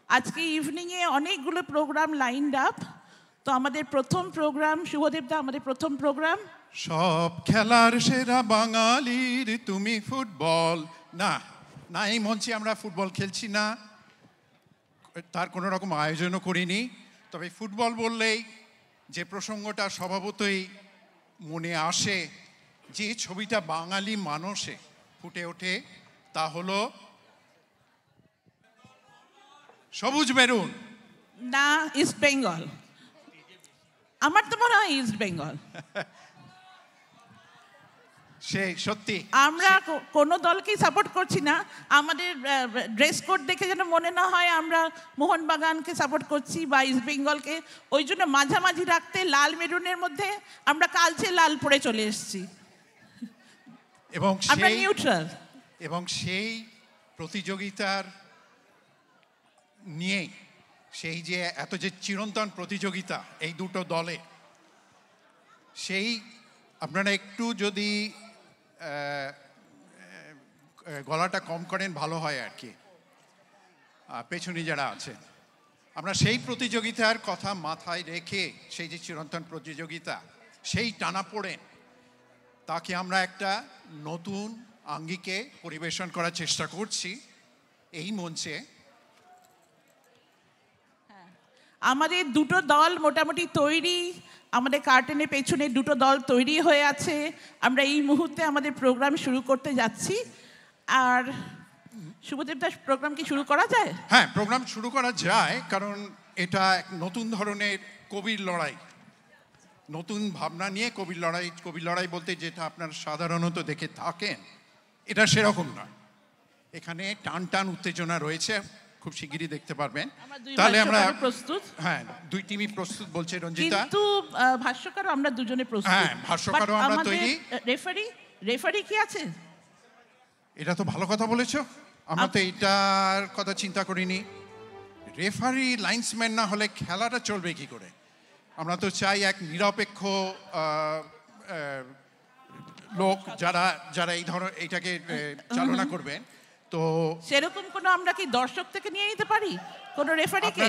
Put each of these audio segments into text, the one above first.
আজকে ইভিনিংয়ে অনেকগুলো programme lined up. তো আমাদের প্রথম প্রোগ্রাম, শুভদেবদা, আমাদের প্রথম প্রোগ্রাম সব খেলার সেরা বাঙালির তুমি ফুটবল। না না, এই মঞ্চে আমরা ফুটবল খেলছি না, তার কোনো রকম আয়োজনও করিনি। তবে ফুটবল বললেই যে প্রসঙ্গটা স্বভাবতই মনে আসে, যে ছবিটা বাঙালি মানুষে ফুটে ওঠে, তা হলো সবুজ মেরুন। না, ইস্ট বেঙ্গল। আমার তো মনে হয় ইস্ট বেঙ্গল। সে সত্যি আমরা কোনো দলকেই সাপোর্ট করছি না। আমাদের ড্রেস কোড দেখে যেন মনে না হয় আমরা মোহনবাগানকে সাপোর্ট করছি বা ইস্ট বেঙ্গলকে। ওই জন্য মাঝামাঝি রাখতে লাল মেরুনের মধ্যে আমরা কালচে লাল পরে চলে এসেছি, এবং আমরা নিউট্রাল। এবং সেই প্রতিযোগিতার নিয়ে, সেই যে এত যে চিরন্তন প্রতিযোগিতা এই দুটো দলে, সেই আপনারা একটু যদি গলাটা কম করেন ভালো হয় আর কি, পেছনে যারা আছেন। আমরা সেই প্রতিযোগিতার কথা মাথায় রেখে, সেই যে চিরন্তন প্রতিযোগিতা, সেই টানাপোড়েন, তাকে আমরা একটা নতুন আঙ্গিকে পরিবেশন করার চেষ্টা করছি এই মঞ্চে। আমাদের দুটো দল মোটামুটি তৈরি, আমাদের কার্টেনের পেছনে দুটো দল তৈরি হয়ে আছে। আমরা এই মুহূর্তে আমাদের প্রোগ্রাম শুরু করতে যাচ্ছি। আর শুভদেব দাস, প্রোগ্রাম কি শুরু করা যায়? হ্যাঁ, প্রোগ্রাম শুরু করা যায়, কারণ এটা এক নতুন ধরনের কবির লড়াই, নতুন ভাবনা নিয়ে কবির লড়াই। কবির লড়াই বলতে যেটা আপনারা সাধারণত দেখে থাকেন, এটা সেরকম না। এখানে টান টান উত্তেজনা রয়েছে, খুব শিগগিরই দেখতে পারবেন। তাহলে আমরা প্রস্তুত। হ্যাঁ, দুই টিমই প্রস্তুত বলছে রঞ্জিতা। কিন্তু ভাষ্যকারও আমরা দুজনে প্রস্তুত। হ্যাঁ, ভাষ্যকারও আমরা তৈরি। রেফারি কি আছে? এটা তো ভালো কথা বলেছো, আমরা তো এইটার কথা চিন্তা করিনি। রেফারি লাইন্সম্যান না হলে খেলাটা চলবে কি করে? আমরা তো চাই এক নিরপেক্ষ লোক, যারা যারা এই ধরনের এইটাকে চালনা করবেন। তো সেরকম কোনো আমরা কি দর্শক থেকে নিয়ে নিতে পারি কোনো রেফারিকে?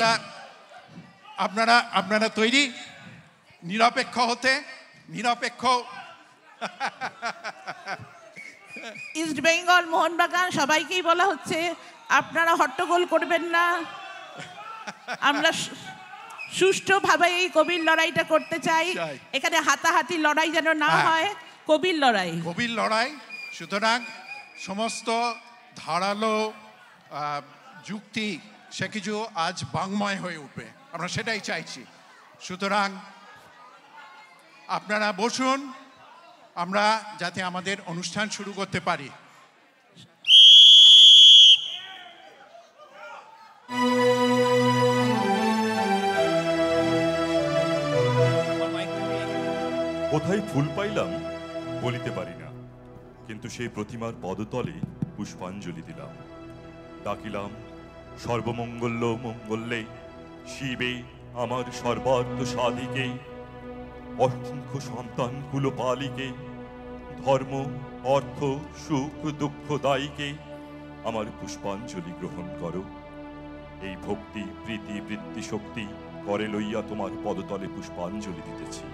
আপনারা তৈরি নিরপেক্ষ হতে? নিরপেক্ষ ইস্ট বেঙ্গল, মোহনবাগান সবাইকেই বলা হচ্ছে আপনারা হট্টগোল করবেন না। আমরা সুষ্ঠুভাবে এই কবির লড়াইটা করতে চাই। এখানে হাতাহাতি লড়াই যেন না হয়, কবির লড়াই। কবির লড়াই। সুতরাং সমস্ত ধারালো যুক্তি সে কিছু আজ বাংময় হয়ে উঠবে, আমরা সেটাই চাইছি। সুতরাং আপনারা বসুন, আমরা যাতে আমাদের অনুষ্ঠান শুরু করতে পারি। কোথায় ফুল পাইলাম বলিতে পারি না, কিন্তু সেই প্রতিমার পদতলে পুষ্পাঞ্জলি দিলাম। ডাকিলাম সর্বমঙ্গল্য মঙ্গলে শিবে আমার সর্বার্থ সাধিকে, অসংখ্য সন্তান কুল পালিকে, ধর্ম অর্থ সুখ দুঃখ দায়ীকে আমার পুষ্পাঞ্জলি গ্রহণ করো। এই ভক্তি প্রীতি বৃত্তি শক্তি করে লইয়া তোমার পদতলে পুষ্পাঞ্জলি দিতেছি।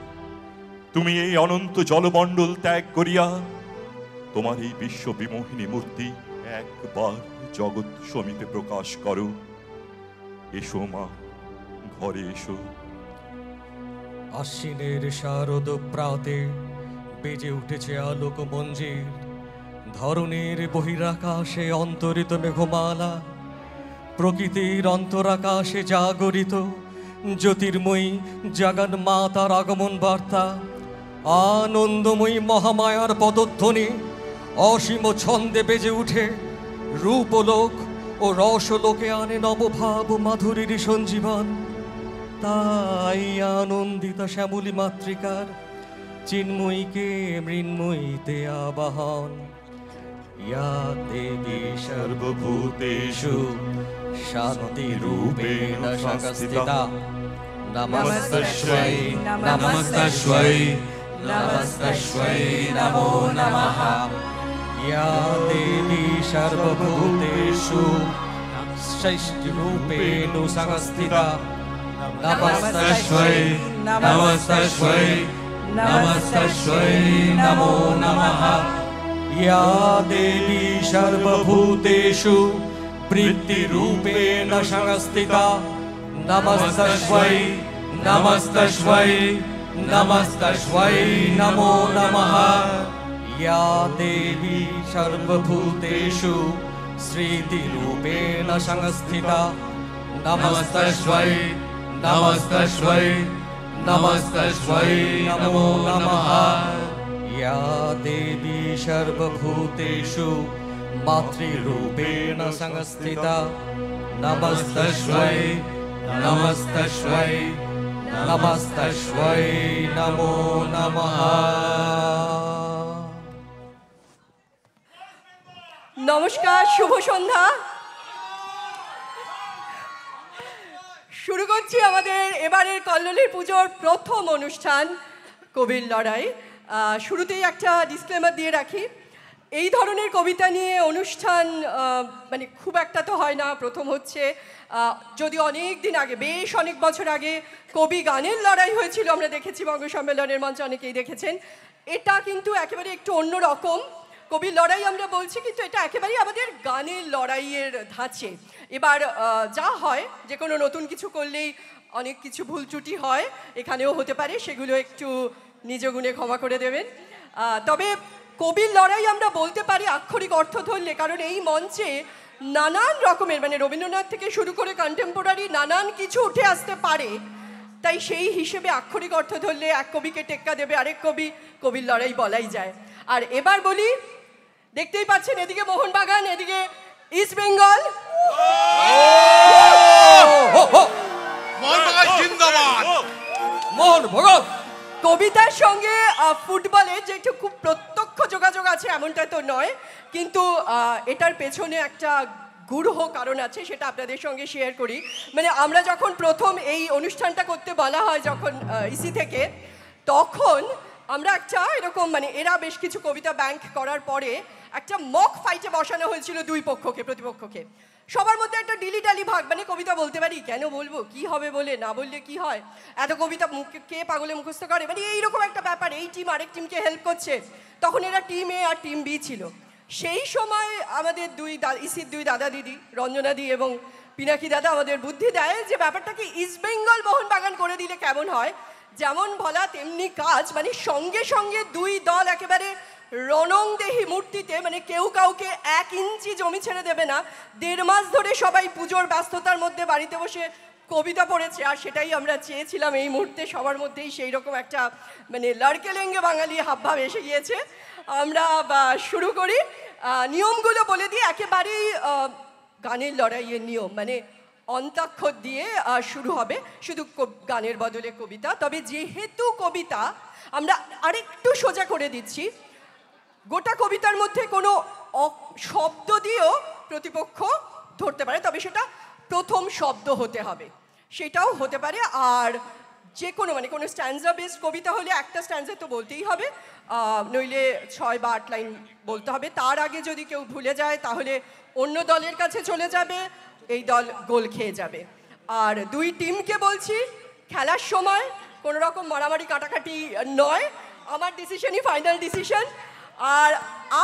তুমি এই অনন্ত জলমণ্ডল ত্যাগ করিয়া তোমার এই বিশ্ব বিমোহিনী মূর্তি একবার জগৎ সমীপে প্রকাশ করো। এসো মা, ঘরে এসো। আশ্বিনের শারদ প্রাতে বেজে উঠেছে আলোক মঞ্জির, ধরনের বহিরাকাশে অন্তরিত মেঘমালা, প্রকৃতির অন্তরাকাশে জাগরিত জ্যোতির্ময়ী জাগান মা তার আগমন বার্তা। আনন্দময়ী মহামায়ার পদধ্বনি অসীম ছন্দে বেজে উঠে রূপলোক ও রসলোকে আনে নবভাব মাধুরীর সঞ্জীবন। তাই আনন্দিতা শ্যামলী মাতৃকার চিন্ময়ীকে মৃন্ময়ীতে আবাহন। ইয়া দেবী সর্বভূতেষু শান্তিরূপেণ সংস্থিতা, নমস্তস্যৈ নমস্তস্যৈ নমস্তস্যৈ নমো নমঃ। ইয়া দেবী সর্বভূতেষু नमश्चैष्टिरूपेण संस्थिता नमस्तस्यै नमस्तस्यै नमस्तस्यै नमो नमः या देवी सर्वभूतेषु वृत्तिरूपेण संस्थिता नमस्तस्यै नमस्तस्यै नमस्तस्यै नमो नमः या देवी सर्वभूतेषु श्रीतिरूपेण संस्थिता नमस्तस्यै नमस्तस्यै नमस्तस्यै नमो नमः या देवी सर्वभूतेषु मातृरूपेण संस्थिता नमस्तस्यै नमस्तस्यै नमस्तस्यै नमो नमः। নমস্কার, শুভ সন্ধ্যা। শুরু করছি আমাদের এবারের কল্লোলের পুজোর প্রথম অনুষ্ঠান কবির লড়াই। শুরুতেই একটা ডিসক্লেমার দিয়ে রাখি, এই ধরনের কবিতা নিয়ে অনুষ্ঠান মানে খুব একটা তো হয় না, প্রথম হচ্ছে। যদি অনেক দিন আগে, বেশ অনেক বছর আগে কবি গানের লড়াই হয়েছিল, আমরা দেখেছি বঙ্গ সম্মেলনের মঞ্চে, অনেকেই দেখেছেন। এটা কিন্তু একেবারে একটু অন্য রকম। কবির লড়াই আমরা বলছি, কিন্তু এটা একেবারেই আমাদের গানের লড়াইয়ের ধাঁচে। এবার যা হয়, যে কোনো নতুন কিছু করলেই অনেক কিছু ভুল ত্রুটি হয়, এখানেও হতে পারে, সেগুলো একটু নিজ গুণে ক্ষমা করে দেবেন। তবে কবির লড়াই আমরা বলতে পারি আক্ষরিক অর্থ ধরলে, কারণ এই মঞ্চে নানান রকমের, মানে রবীন্দ্রনাথ থেকে শুরু করে কন্টেম্পোরারি নানান কিছু উঠে আসতে পারে। তাই সেই হিসেবে আক্ষরিক অর্থ ধরলে এক কবিকে টেক্কা দেবে আরেক কবি, কবির লড়াই বলাই যায়। আর এবার বলি, দেখতেই পাচ্ছেন এদিকে মোহনবাগান, এদিকে ইস্ট বেঙ্গল। কবিতার সঙ্গে ফুটবলের যে একটু খুব প্রত্যক্ষ যোগাযোগ আছে এমনটা তো নয়, কিন্তু এটার পেছনে একটা গূঢ় কারণ আছে, সেটা আপনাদের সঙ্গে শেয়ার করি। মানে আমরা যখন প্রথম এই অনুষ্ঠানটা করতে বলা হয় যখন ইসি থেকে, তখন আমরা একটা এরকম, মানে এরা বেশ কিছু কবিতা ব্যাংক করার পরে একটা মক ফাইটে বসানো হয়েছিল দুই পক্ষকে, প্রতিপক্ষকে। সবার মধ্যে একটা ডিলিটালি ভাগ, মানে কবিতা বলতে পারি, কেন বলবো, কি হবে বলে, না বললে কি হয়, এত কবিতা কে পাগলে মুখস্থ করে, মানে এইরকম একটা ব্যাপার। এই টিম আরেক টিমকে হেল্প করছে, তখন এরা টিম এ আর টিম বি ছিল। সেই সময় আমাদের ইসির দুই দাদা দিদি, রঞ্জনা দি এবং পিনাকি দাদা আমাদের বুদ্ধি দেয় যে ব্যাপারটাকে ইস্ট বেঙ্গল মোহনবাগান করে দিলে কেমন হয়। যেমন বলা তেমনি কাজ, মানে সঙ্গে সঙ্গে দুই দল একেবারে রণংদেহী মূর্তিতে, মানে কেউ কাউকে 1 ইঞ্চি জমি ছেড়ে দেবে না। 1.5 মাস ধরে সবাই পুজোর ব্যস্ততার মধ্যে বাড়িতে বসে কবিতা পড়েছে, আর সেটাই আমরা চেয়েছিলাম। এই মুহূর্তে সবার মধ্যেই সেই রকম একটা মানে লড়কে লেঙ্গে বাঙালি হাবভাব এসে গিয়েছে। আমরা শুরু করি। নিয়মগুলো বলে দিয়ে, একেবারেই গানের লড়াইয়ের নিয়ম, মানে অন্তাক্ষর দিয়ে শুরু হবে, শুধু গানের বদলে কবিতা। তবে যেহেতু কবিতা আমরা আরেকটু সোজা করে দিচ্ছি, গোটা কবিতার মধ্যে কোনো শব্দ দিয়েও প্রতিপক্ষ ধরতে পারে, তবে সেটা প্রথম শব্দ হতে হবে, সেটাও হতে পারে। আর যে কোনো, মানে কোনো স্ট্যান্সা বেসড কবিতা হলে একটা স্ট্যান্সা তো বলতেই হবে, নইলে 6 বা 8 লাইন বলতে হবে। তার আগে যদি কেউ ভুলে যায় তাহলে অন্য দলের কাছে চলে যাবে, এই দল গোল খেয়ে যাবে। আর দুই টিমকে বলছি, খেলার সময় কোনো রকম মারামারি কাটাকাটি নয়, আমার ডিসিশনই ফাইনাল ডিসিশন। আর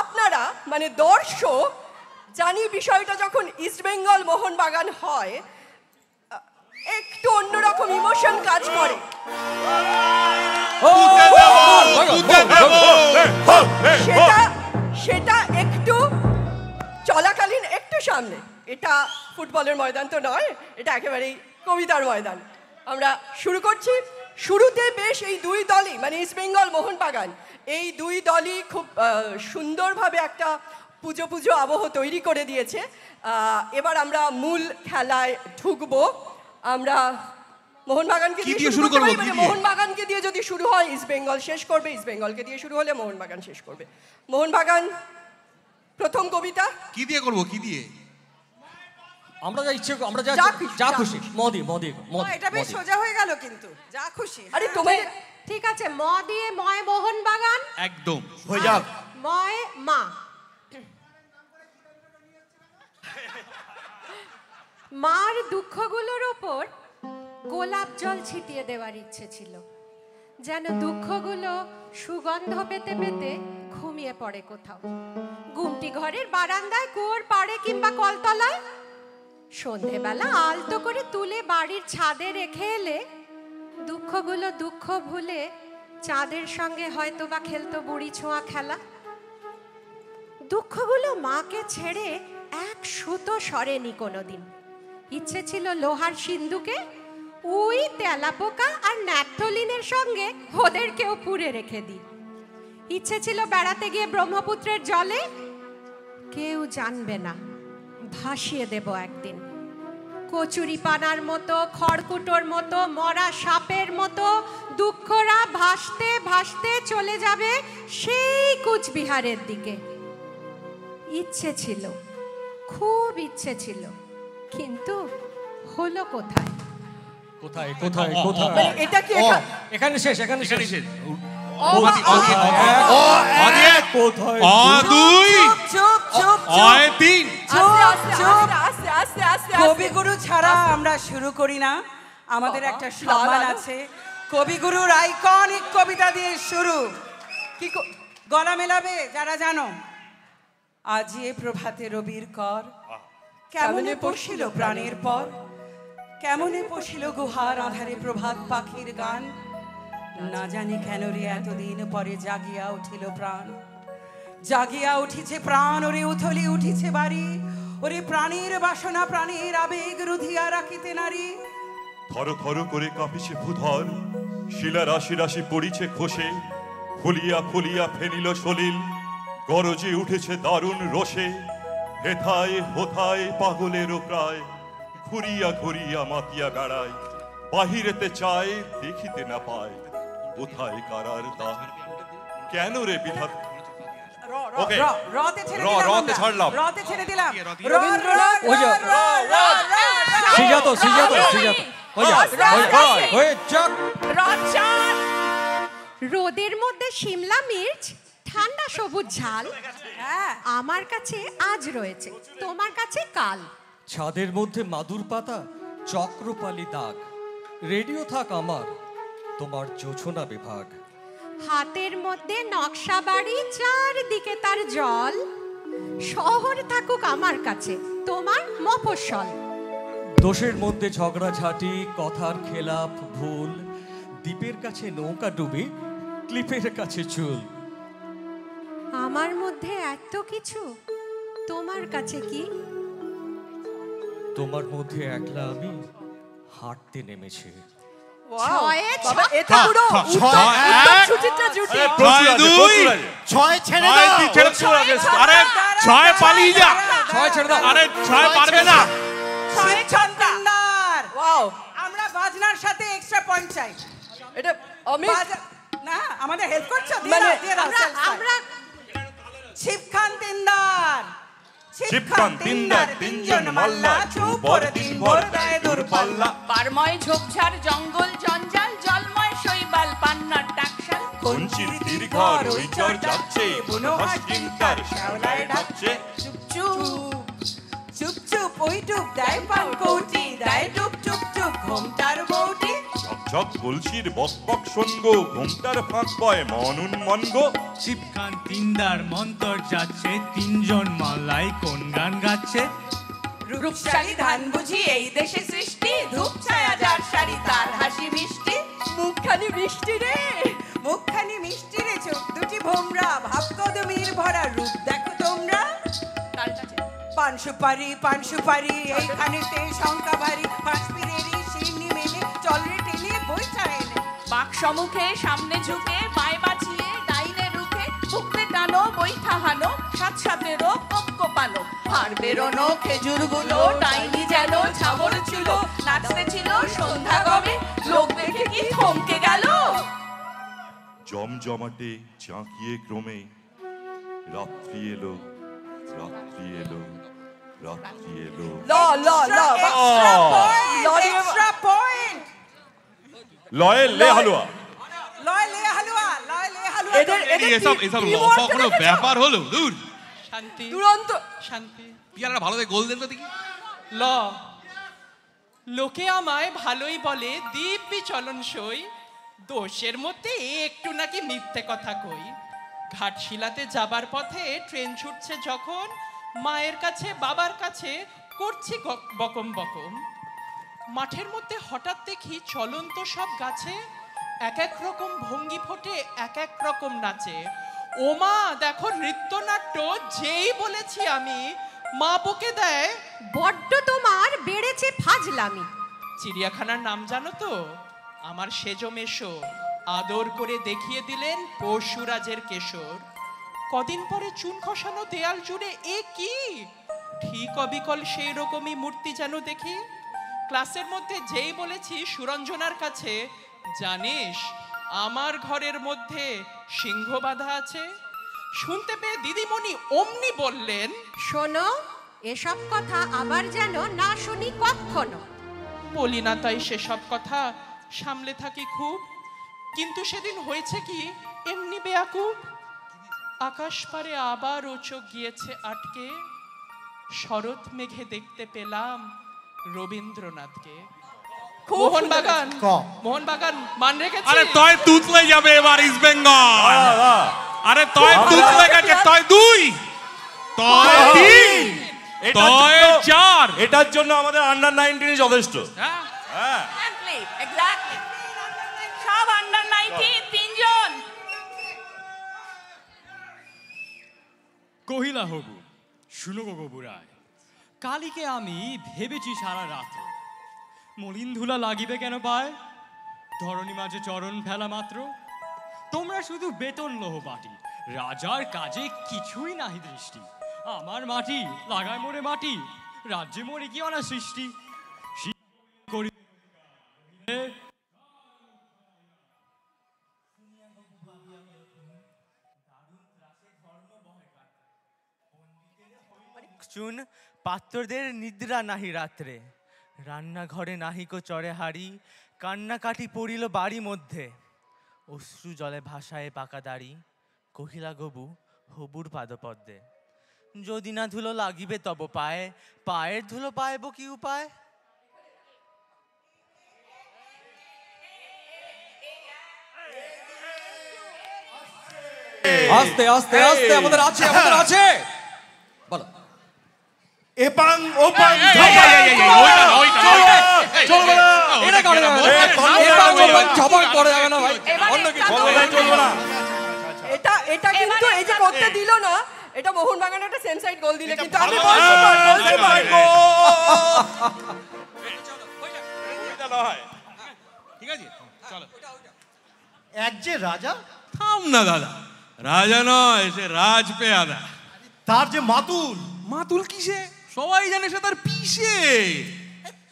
আপনারা, মানে দর্শক, জানি বিষয়টা যখন ইস্ট বেঙ্গল মোহনবাগান হয় একটু অন্যরকম ইমোশন কাজ করে। সেটা একটু চলাকালীন একটু সামনে, এটা ফুটবলের ময়দান তো নয়, এটা একেবারেই কবিতার ময়দান। আমরা শুরু করছি। শুরুতে বেশ এই দুই দলই, মানে ইস্ট বেঙ্গল মোহনবাগান, এই দুই দলই খুব সুন্দরভাবে একটা পুজো পুজো আবহ তৈরি করে দিয়েছে। এবার আমরা মূল খেলায় ঢুকবো। আমরা মোহনবাগানকে দিয়ে শুরু করব, মানে মোহনবাগানকে দিয়ে যদি শুরু হয় ইস্ট বেঙ্গল শেষ করবে, ইস্ট বেঙ্গলকে দিয়ে শুরু হলে মোহনবাগান শেষ করবে। মোহনবাগান প্রথম কবিতা কি দিয়ে করব, কি দিয়ে? আমরা যা ইচ্ছে, আমরা যা খুশি, মদি এটা বেশ সোজা হয়ে গেল, কিন্তু যা খুশি। আরে তোমার ঠিক আছে, ম দিয়ে ময় মোহনবাগান একদম হয়ে যাক। ময় মা। মার দুঃখগুলোর ওপর গোলাপ জল ছিটিয়ে দেওয়ার ইচ্ছে ছিল, যেন দুঃখগুলো সুগন্ধ পেতে পেতে ঘুমিয়ে পড়ে কোথাও, গুমটি ঘরের বারান্দায়, কুয়োর পাড়ে কিংবা কলতলায়। সন্ধেবেলা আলতো করে তুলে বাড়ির ছাদে রেখে এলে দুঃখগুলো দুঃখ ভুলে চাঁদের সঙ্গে হয়তো বা খেলতো বুড়ি ছোঁয়া খেলা। দুঃখগুলো মাকে ছেড়ে এক সুতো সরেনি কোনোদিন। ইচ্ছে ছিল লোহার সিন্ধুকে ওই তেলাপোকা আর ন্যাপথলিনের সঙ্গে ওদেরকেও পুড়ে রেখে দিই। ইচ্ছে ছিল বেড়াতে গিয়ে ব্রহ্মপুত্রের জলে কেউ জানবে না, ভাসিয়ে দেব একদিন। কচুরি পানার মতো, খড়কুটোর মতো, মরা সাপের মতো দুঃখরা ভাসতে ভাসতে চলে যাবে সেই কুচবিহারের দিকে। ইচ্ছে ছিল, খুব ইচ্ছে ছিল, কিন্তু হলো কোথায়? কোথায় কোথায় কোথায়? এটা কি এখানে শেষ, এখানে শেষ। কোথায়? চুপ চুপ কবিগুরু ছাড়া আমরা শুরু করি না। আমাদের একটা সম্মান আছে, কবিগুরুর আইকনিক কবিতা দিয়ে শুরু। কি গলা মেলাবে যারা জানো? আজি এ প্রভাতে রবির কর, কেমনে পশিল প্রাণের পর, কেমনে পশিল গুহার আধারে প্রভাত পাখির গান। না জানি কেন রে এতদিন পরে জাগিয়া উঠিল প্রাণ, জাগিয়া উঠিছে প্রাণ, ওরে উথলি উঠিছে বাড়ি, ওরে প্রাণীর বাসনা প্রাণীর আবেগ রুধিয়া রাখিতে নারী। থর থর করে কাঁপিছে ভূধর, শিলা রাশি রাশি পড়িছে খসে, ফুলিয়া ফুলিয়া ফেনিল সলিল, গরজে উঠেছে দারুণ রোষে। হেথায় হোথায় পাগলেরও প্রায়, ঘুরিয়া ঘুরিয়া মাতিয়া বেড়ায়, বাহিরেতে চায় দেখিতে না পায়, কোথায় কারার দ্বার, কেন রে বিধাতা। রতে ছেড়ে দিলাম। রোদের মধ্যে শিমলা মির্চ, ঠান্ডা সবুজ ঝাল, আমার কাছে আজ রয়েছে, তোমার কাছে কাল। ছাদের মধ্যে মাদুর পাতা, চক্রপালি দাগ, রেডিও থাক আমার, তোমার জোছনা বিভাগ। হাতের মধ্যে নকশা বাড়ি, চারদিকে তার জল, শহর থাকুক আমার কাছে, তোমার মফস্বল। দোষের মধ্যে ঝগড়াঝাটি, কথার খেলাপ ভুল, দ্বীপের কাছে নৌকা ডুবি, ক্লিপের কাছে চুল। আমার মধ্যে এত কিছু, তোমার কাছে কি? তোমার মধ্যে একলা আমি হাঁটতে নেমেছি। ছয়ে ছয়। এটা পুরো সুচিত্রা জুটি। ছয় ছেড়ে দাও। আরে ছয় পালিয়ে যা। ছয় ছেড়ে দাও। আরে ছয় পারবে না। ছয় ছন্দার। ওয়াও, আমরা বাজনার সাথে এক্সট্রা পয়েন্ট চাই। এটা আমি না, আমাদের হেল্প করছো? মানে আমরা শিবখান তিনদার, শিবখান তিনদার, তিনজন মাল্লা, চুপর দিনভর দেয় দূরপাল্লা। বারময় ঝোপঝাড়, জঙ্গল জঞ্জাল, জলময় শৈবাল, পান্নার টাকশাল, কঞ্চির দীর্ঘর ওই চর যাচ্ছে, বুনো হাঁস ডিমটার শ্যাওলায় ঢাকছে। চুপ চুপ চুপ ওই টুপ দেয় পান কৌটি, দেয় টুপ টুপ টুপ ঘোমটার বউটি। ঝকঝক কলসির বক বক শোন গো, ঘোমটার ফাঁক বয় মন উন্মন গো। শিবখান তিনদার মন্তর যাচ্ছে, তিনজন মালাই কোন গান গাচ্ছে? রূপশালী ধান বুঝি এই দেশে সৃষ্টি, ধূপ ছায়া যার শাড়ি তার হাসি মিষ্টি। মুখখানি মিষ্টি রে, মুখখানি মিষ্টি রে, চোখ দুটি ভোমরা, ভাব কদমির ভরা রূপ দেখো তোমরা। পান সুপারি পান সুপারি, এইখানেতে শঙ্কা ভারী, পাঁচ পীরেরই শিরনি মেলে, চল রে টেনে বইটা এনে। বাক সম্মুখে সামনে ঝুঁকে, পায়ে বাঁচিয়ে ডাইনে রুখে, বুকতে টানো বৈঠা হানো, সাত সাতেরও কোপ কোপানো, হাড় বেরোনো খেজুরগুলো, ডাইনি যেন ছাবর ছিল, নাচতে ছিল সন্ধ্যা গবে, লোক দেখে কি থমকে গেল। জমজমাটে জাঁকিয়ে ক্রমে, রাত্রি এলো, রাত্রি এলো, রাত্রি এলো। Extra point. লয়ে লে হালুয়া। লয় লে হালুয়া, লয় লে হালুয়া। এসব কোনো ব্যাপার হলো? দূর দুরন্ত শান্তি। পিয়ারা ভালো গোল দেন তো দেখি। ল লোকে আমায় ভালোই বলে দিব্যি চলন সই, দোষের মধ্যে একটু নাকি মিথ্যে কথা কই। ঘাটশিলাতে যাবার পথে ট্রেন ছুটছে যখন, মায়ের কাছে বাবার কাছে করছি বকম বকম। মাঠের মধ্যে হঠাৎ দেখি চলন্ত সব গাছে এক এক রকম ভঙ্গি ফোটে, এক এক রকম নাচে। ওমা দেখো নৃত্যনাট্য, যেই বলেছি আমি মা বকে দেয়, বড্ড তোমার বেড়েছে ফাজলামি। চিড়িয়াখানার নাম জানো তো? আমার সেজো মেশো আদর করে দেখিয়ে দিলেন পশুরাজের কেশর। কদিন পরে চুন খসানো দেয়াল জুড়ে এ কি, ঠিক অবিকল সেই রকমই মূর্তি যেন দেখি। ক্লাসের মধ্যে যেই বলেছি সুরঞ্জনার কাছে, জানিস আমার ঘরের মধ্যে সিংহ বাঁধা আছে। শুনতে পেয়ে দিদিমণি অমনি বললেন, শোনো, এসব কথা আবার যেন না শুনি কখনো। বলি না তাই সেসব কথা, সামলে থাকি খুব। কিন্তু সেদিন হয়েছে কি এমনি বেয়াকুব, আকাশ পারে আবার ও চোখ গিয়েছে আটকে, শরৎ মেঘে দেখতে পেলাম রবীন্দ্রনাথকে। মোহনবাগান মোহনবাগান মান রেখেছে। আরে তয় তুতলে যাবে এবার ইস্ট বেঙ্গল। আরে তয় তুতলে গেছে, তয় 2, তয় 3, তয় 4। এটার জন্য আমাদের আন্ডার 19 যথেষ্ট। হ্যাঁ এক্স্যাক্টলি সব আন্ডার 19 তিনজন। কহিলা হবু, শুনো গো গবুরায়, কালীকে আমি ভেবেছি সারা রাত্র, মলিন ধুলা লাগিবে কেন পায়, ধরণী মাঝে চরণ ফেলা মাত্র। তোমরা শুধু বেতন লোহ বাটি, রাজার কাজে কিছুই নাহি দৃষ্টি। আমার মাটি লাগায় মোরে মাটি, রাজ্যে মোরে কি অনা সৃষ্টি। করি চুন পাত্রদের নিদ্রা নাহি রাত্রে, রান্নাঘরে নাহিকো চড়ে হাড়ি, কান্নাকাটি পড়িল বাড়ি মধ্যে, অশ্রু জলে ভাসায় পাকা দাড়ি, কহিলা গবু হবুর পাদপদ্মে, যদি না ধুলো লাগিবে তব পায়ে, পায়ের ধুলো পাইব কি উপায়। আস্তে আস্তে আস্তে, আমাদের আছে বলো। এপাং ওপাং এটা কিন্তু এই যে করতে দিল না, এটা মোহনবাগান একটা সেম সাইড গোল দিলে কিন্তু আমি ঠিক আছে চলো। এক যে রাজা, থাম না দাদা, রাজা নয় সে রাজ পেয়াদা। তার যে মাতুল, মাতুল কিসে? সবাই জানে সে তার পিসে।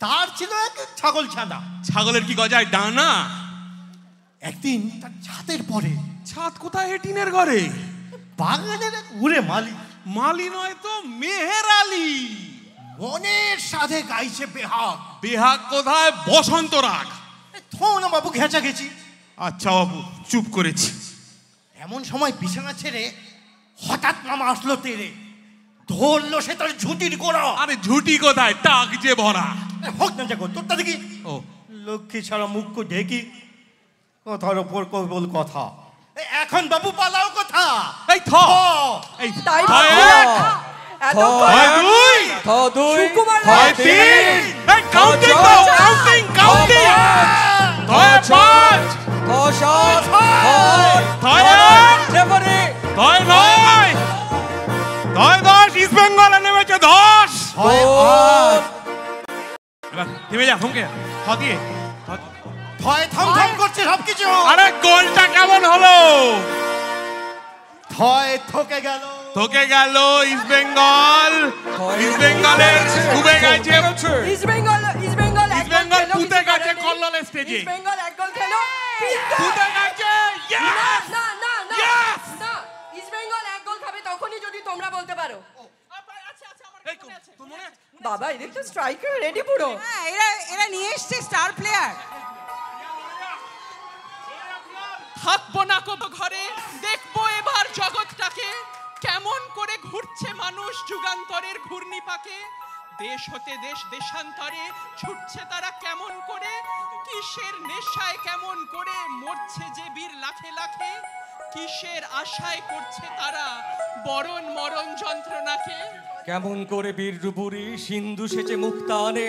তার ছিল এক ছাগল ছানা। ছাগলের কি গজায় ডানা? একদিন তার ছাদের পরে। ছাদ কোথায়? হেটিনের ঘরে। বাগানের এক উড়ে মালি। মালি নয় তো মেহের আলী। মনের সাধে গাইছে বেহাগ। বেহাগ কোথায়? বসন্ত রাগ। থো না বাবু, ঘেঁচা গেছি। আচ্ছা বাবু চুপ করেছি। এমন সময় বিছানা ছেড়ে হঠাৎ নামা আসলো তেরে, ধরলো সে তার ঝুটির গোড়া। আরে ঝুটি কোথায়? টাক যে ভরা। হোক না যাকো, তোরটা দেখি। ও লক্ষ্মী ছাড়া মুখ ঢেকি, কথার ওপর কেবল কথা। এখন বাবু পালাও কথা। এই থ এই তাই ইস্ট বেঙ্গলে নেমেছে 10। থেমে যা, থমকে দিয়ে থয় থম থম করছে সবকিছু। আরে গোলটা কেমন হলো? থয় থকে গেল, থকে গেল ইস্ট বেঙ্গল। ইস্ট বেঙ্গলের ডুবে গেছে। ইস্ট বেঙ্গল পুঁতে গেছে কল্লোল স্টেজে। ইস্ট বেঙ্গল এক গোল খেলো, পুঁতে গেছে। না না না না, ইস্ট বেঙ্গল এক গোল খাবে তখনই যদি তোমরা বলতে পারো। বাবা এদের তো স্ট্রাইকার রেডি পুরো। হ্যাঁ, এরা নিয়ে এসছে স্টার প্লেয়ার। থাকবো না কবো ঘরে, দেখবো এবার জগৎটাকে, কেমন করে ঘুরছে মানুষ যুগান্তরের ঘূর্ণি পাকে। দেশ হতে দেশ দেশান্তরে ছুটছে তারা কেমন করে, কিসের নেশায় কেমন করে মরছে যে বীর লাখে লাখে, কিসের আশায় করছে তারা বরণ মরণ যন্ত্রণাকে। কেমন করে বীর বুড়ি সিন্ধু সেচে মুক্তানে,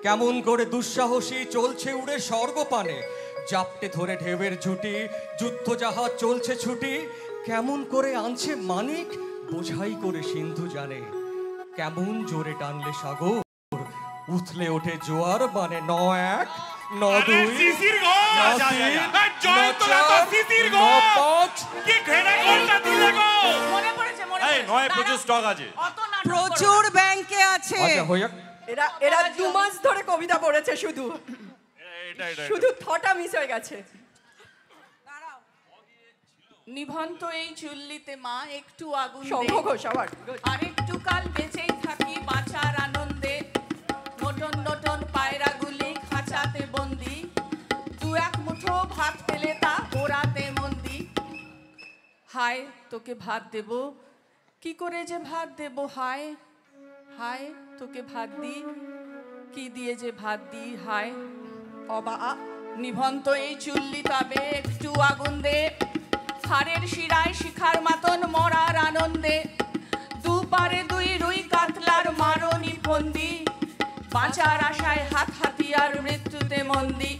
কেমন করে দুঃসাহসী চলছে উড়ে স্বর্গপানে, জাপটে ধরে ঢেউয়ের ঝুটি যুদ্ধ জাহাজ চলছে ছুটি, কেমন করে আনছে মানিক বোঝাই করে সিন্ধু জানে, কেমন জোরে টানলে সাগর উথলে ওঠে জোয়ার মানে ৯-১ ৯-২ সিসির গোল, ৯-৩ জয়ন্তলা তো সিসির গোল, ৯-৫ কি ঘেরা গোলটা দিলে গো। মনে পড়েছে মনে এই পড়েছে। নয় প্রচুর স্টক আছে। অত নাটক করো না। প্রচুর ব্যাংকে আছে। আচ্ছা হইয়া এরা 2 মাস ধরে কবিতা পড়েছে শুধু এটা এটা শুধু থটা মিস হয়ে গেছে। নিভন্ত এই চুল্লিতে মা একটু আগুন দে, সম্ভব সবার আরেকটু কাল বেঁচেই থাকি বাঁচার আনন্দে, নটন নটন পায়রাগুলি খাঁচাতে বন্দি, 2-1 মুঠো ভাত পেলে তা ওরাতে মন্দি। হায় তোকে ভাত দেব, কি করে যে ভাত দেব, হায় হায় তোকে ভাত দি, কি দিয়ে যে ভাত দি, হায় অবা নিভন্ত এই চুল্লি তবে একটু আগুন দে, হাড়ের শিরায় শিখার মাতন মরার আনন্দে, দুপারে 2 রুই কাতলার মারণি ফন্দি, বাঁচার আশায় হাত হাতিয়ার মৃত্যুতে মন্দি।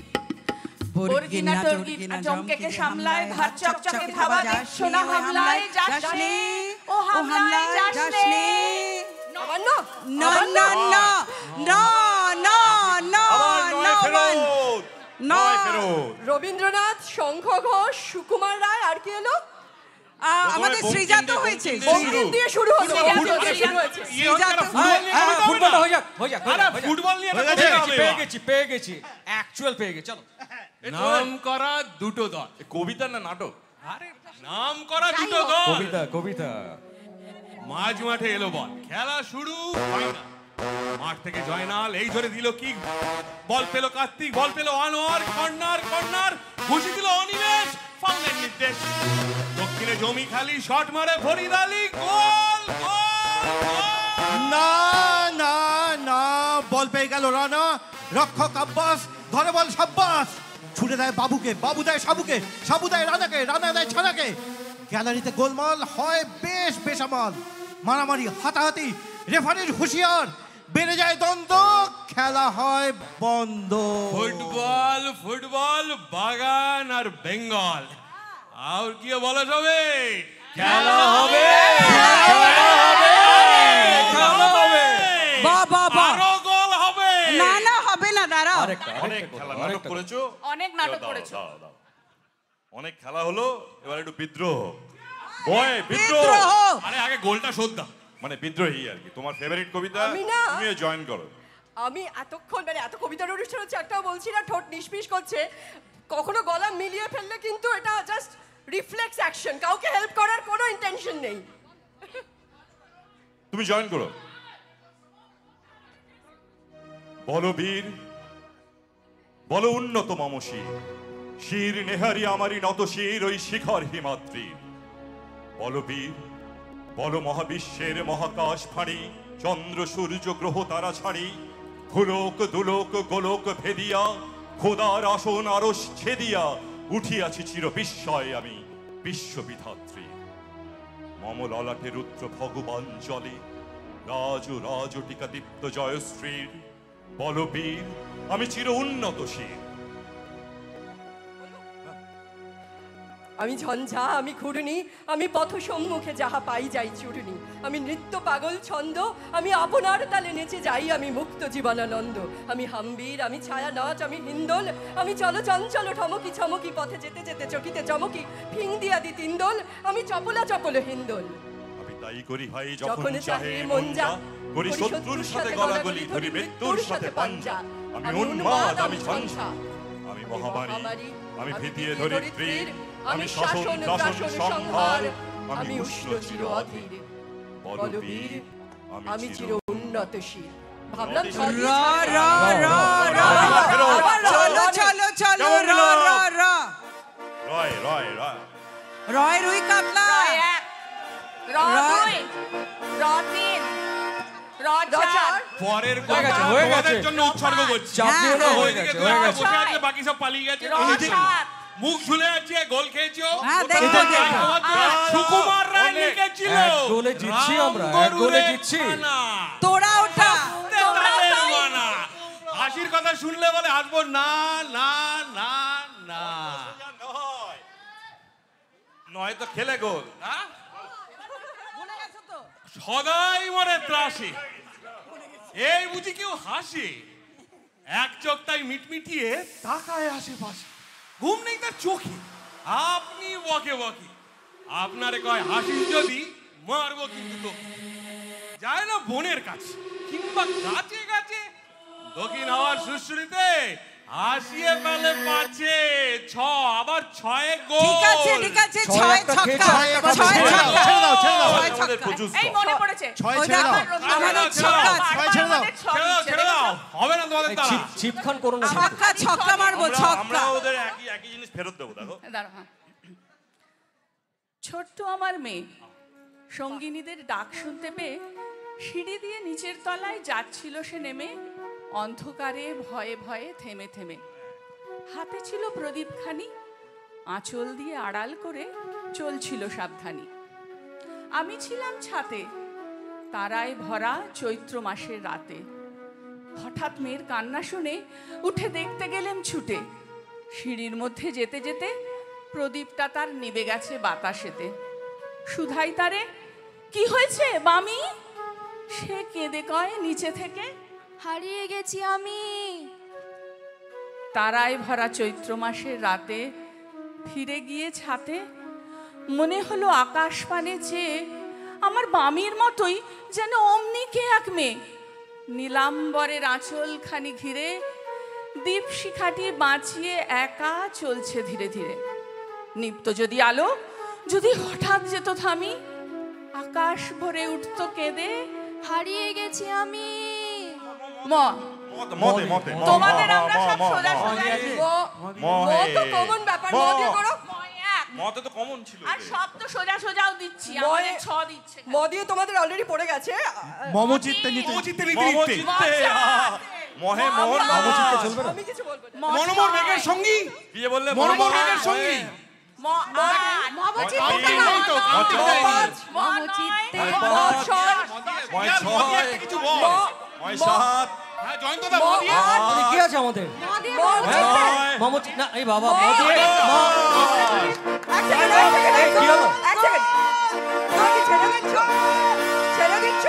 বর্গিনা টর্গিনা জমকেকে সামলায় ধার চকচকে ধাবা দেখছো না হামলায় যাস নে, ও হামলায় যাস নে। নবান্ন না না না না না না না রবীন্দ্রনাথ, শঙ্খ ঘোষ, সুকুমার রায়, আর কি এলো? আমাদের সৃজাত হয়েছে। বঙ্কিম দিয়ে শুরু হলো। ফুটবল হয়ে যাক হয়ে যাক। আরে ফুটবল নিয়ে তো পেয়ে গেছি অ্যাকচুয়াল পেয়ে গেছি। চলো নাম করা দুটো দল। কবিতা না নাটক? আরে নাম করা দুটো দল, কবিতা কবিতা। মাঝ মাঠে এলো বল, খেলা শুরু হয় না। মাঠ থেকে জয়নাল এই ধরে দিল কিক, বল পেল কার্তিক, বল পেল আনোয়ার, কর্নার কর্নার ঘুষি দিল অনিমেষ, ফাউলের নির্দেশ। দক্ষিণে জমি খালি, শট মারে ফরিদ আলী, গোল গোল। না না না, বল পেয়ে গেল রানা, রক্ষক আব্বাস ধরে বল সাব্বাস, ছুটে দেয় বাবুকে, বাবু দেয় সাবুকে, সাবু দেয় রানাকে, রানা দেয় ছানাকে। গ্যালারিতে গোলমাল হয় বেশ বেসামাল, মারামারি হাতাহাতি, রেফারির হুঁশিয়ার, বেড়ে যায় দ্বন্দ্ব, খেলা হয় বন্ধ। ফুটবল ফুটবল বাগান আর বেঙ্গল, আর কি বলা যাবে? খেলা হবে খেলা হবে, আরো গোল হবে। না না হবে না, দাঁড়াও। অনেক খেলা নাটক করেছো, অনেক নাটক করেছো। অনেক খেলা হলো, এবার একটু বিদ্রোহ। বয় বিদ্রোহ। আরে আগে গোলটা শোধ দাও। মানে বিদ্রোহী আর কি। তোমার ফেভারিট কবিতা আমি না। তুমিও জয়েন করো। আমি এতক্ষণ মানে এত কবিতার অনুষ্ঠান হচ্ছে, একটাও বলছি না, ঠোঁট নিষ্পিস করছে। কখনো গলা মিলিয়ে ফেললে কিন্তু এটা জাস্ট রিফ্লেক্স অ্যাকশন, কাউকে হেল্প করার কোনো ইন্টেনশন নেই। তুমি জয়েন করো। বলো বীর, বলো উন্নত মমশির, শির নেহারি আমারই নত শির ওই শিখর হিমাদ্রির। বলো বীর, বলো মহাবিশ্বের মহাকাশ ফাঁড়ি, চন্দ্র সূর্য গ্রহ তারা ছাড়ি, ভুলোক দুলোক গোলোক ভেদিয়া, খোদার আসন আরশ ছেদিয়া, উঠিয়াছি চির বিস্ময় আমি বিশ্ববিধাত্রী। মম ললাটে রুদ্র ভগবান জলে, রাজ রাজ টিকা দীপ্ত জয়শ্রীর। বলো বীর, আমি চির উন্নত শির। আমি ঝঞ্ঝা, আমি ঘূর্ণি, আমি পথ সম্মুখে যাহা পাই যাই চূর্ণি। আমি নৃত্য পাগল ছন্দ, আমি আপনার তালে নেচে যাই, আমি মুক্ত জীবনানন্দ। আমি হাম্বির, আমি ছায়া নাচ, আমি হিন্দোল, আমি চল চঞ্চল ঠমকি ছমকি, পথে যেতে যেতে চকিতে চমকি, ফিং দিয়া দি তিন্দোল, আমি চপলা চপল হিন্দোল। আমি তাই করি ভাই যখন চাহে মন যা, করি শত্রুর সাথে গলাগলি, ধরি মৃত্যুর সাথে পাঞ্জা। আমি উন্মাদ, আমি ঝঞ্ঝা, আমি মহামারী, আমি ভীতিয়ে ধরিত্রীর, আমি শাসন শাসন সংহার, আমি উষ্ণ চির অধীর। বলো বীর, আমি চির উন্নতশীল। ভাবলাম র র র র, চলো চলো চলো, র র র, রয় রয় রয়, রয় রুই কাতলা, র 2, র 3, র পরের হয়ে গেছে, হয়ে গেছে। তোমাদের জন্য উৎসর্গ করছি। চাপ নিও না, হয়ে ওইদিকে গেছে, দুই হয়ে একটা গেছে। বসে আছে, বাকি সব পালিয়ে গেছে। মুখ ঝুলে আছে, গোল খেয়েছো। হ্যাঁ, দেখবো, দেখবো। সুকুমার রায় লিখেছিল, এক গোলে জিতছি আমরা, এক গোলে রামগরুরে জিতছি। খানা। তোরা ওঠা তালের মানা। হাসির কথা শুনলে বলে হাসবো না না না না। নয় তো খেলে গোল। হ্যাঁ? সদাই মরে ত্রাসে, এই বুঝি কেউ হাসে? এক চোখ তাই মিটমিটিয়ে তাকায় আশেপাশে, ঘুম নেই তার চোখে। আপনি বকে বকে, আপনারে কয় হাসিস যদি মারবো কিন্তু তোকে। যায় না বোনের কাছে কিংবা গাছে গাছে, দক্ষিণ হাওয়ার সুরসুরিতে হাসিয়ে ফেলে পাচ্ছে ছ, আবার ছয়ে গোল। ঠিক আছে, ঠিক আছে, ছয় ছয় একটা ছক্কা, খেয়ে ছয় একটা ছয় ছেড়ে দাও, ছক্কা, ছেড়ে দাও, ছেড়ে দাও। ছয় আমাদের ছক্কা। প্রচুর এই মনে পড়েছে ছয় ওই ছেড়ে দেখো, দাও। আমাদের ছেড়ে দাও, ছক্কা, ছয় ছেড়ে দাও। ছেড়ে দাও, ছেড়ে দাও, হবে না তোমাদের দ্বারা। চিপ খান করো না। ছক্কা, ছক্কা মারবো, ছক্কা। আমরা ওদের একই জিনিস ফেরত দেবো। দেখো দাঁড়াও, হ্যাঁ। ছোট্ট আমার মেয়ে সঙ্গিনীদের ডাক শুনতে পেয়ে সিঁড়ি দিয়ে নিচের তলায় যাচ্ছিল সে নেমে, অন্ধকারে ভয়ে ভয়ে থেমে থেমে। হাতে ছিল প্রদীপখানি, আঁচল দিয়ে আড়াল করে চলছিল সাবধানী। আমি ছিলাম ছাতে, তারায় ভরা চৈত্র মাসের রাতে। হঠাৎ মেয়ের কান্না শুনে উঠে দেখতে গেলেম ছুটে। সিঁড়ির মধ্যে যেতে যেতে প্রদীপটা তার নিভে গেছে বাতাসেতে। সুধাই তারে, কি হয়েছে মামি? সে কেঁদে কয় নিচে থেকে, হারিয়ে গেছি আমি। তারায় ভরা চৈত্র মাসের রাতে ফিরে গিয়ে ছাতে মনে হলো আকাশ পানে চেয়ে আমার বামির মতোই যেন অমনি কে এক মেয়ে, নীলাম্বরের আঁচল খানি ঘিরে দীপ শিখাটি বাঁচিয়ে একা চলছে ধীরে ধীরে। নিপ্ত যদি আলো, যদি হঠাৎ যেত থামি, আকাশ ভরে উঠত কেঁদে, হারিয়ে গেছি আমি। মতে মতে তোমাদের আমরা সব সোজা সোজা তো কমন ব্যাপার, ম দিয়ে করো। মতে তো কমন ছিল। আর সব তো সোজা সোজাও দিচ্ছি, আমাদের ছ দিচ্ছে। ম দিয়ে তোমাদের অলরেডি পড়ে গেছে। মমচিত্তে নিতে মহে মোহন মমচিত্তে চলবে না। আমি কিছু বলবো না। মনোমর মেঘের সঙ্গী, কি যে বললে মনোমর মেঘের সঙ্গী। কিছু বল। ময় সাত হ্যাঁ, জয়ন্তদা ম দিয়ে। আরে কি আছে আমাদের? মমচিত না, এই বাবা এক সেকেন্ড, কি হলো? এক সেকেন্ড। তুমি কি ছেড়ে দিচ্ছ? ছেড়ে দিচ্ছ?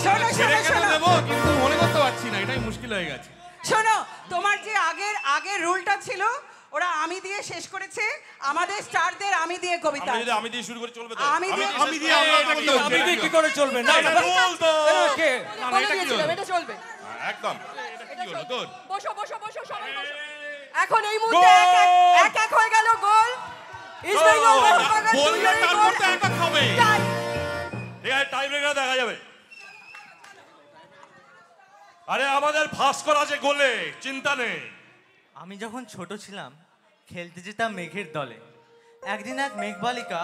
শোনো, ছেড়ে শোনো, কেন শোনো। দেবো, কিন্তু মনে করতে পারছি না, এটাই মুশকিল হয়ে গেছে। শোনো, তোমার যে আগের রুলটা ছিল, ওরা আমি দিয়ে শেষ করেছে। আমাদের স্টারদের আমি দিয়ে কবিতা। আমরা যদি আমি দিয়ে শুরু করে চলবে তো? আমি দিয়ে আমি দিয়ে আমরা এটা কি চলবে। আমি দিয়ে কি করে চলবে? না না, রুল তো কে? বলে দিয়েছিলাম, এটা চলবে। একদম। কি হলো তোর? বসো, বসো, বসো, সবাই বসো। এখন এই মুহূর্তে এক এক হয়ে গেল গোল। ইস্ট বেঙ্গল মোহনবাগান বললে দুইয়েরই তারপর গোল। তো একক হবে। ঠিক আছে, টাই ব্রেকার দেখা যাবে। আরে আমাদের ভাস্কর আছে গোলে, চিন্তা নেই। আমি যখন ছোট ছিলাম খেলতে যেতাম মেঘের দলে। একদিন এক মেঘবালিকা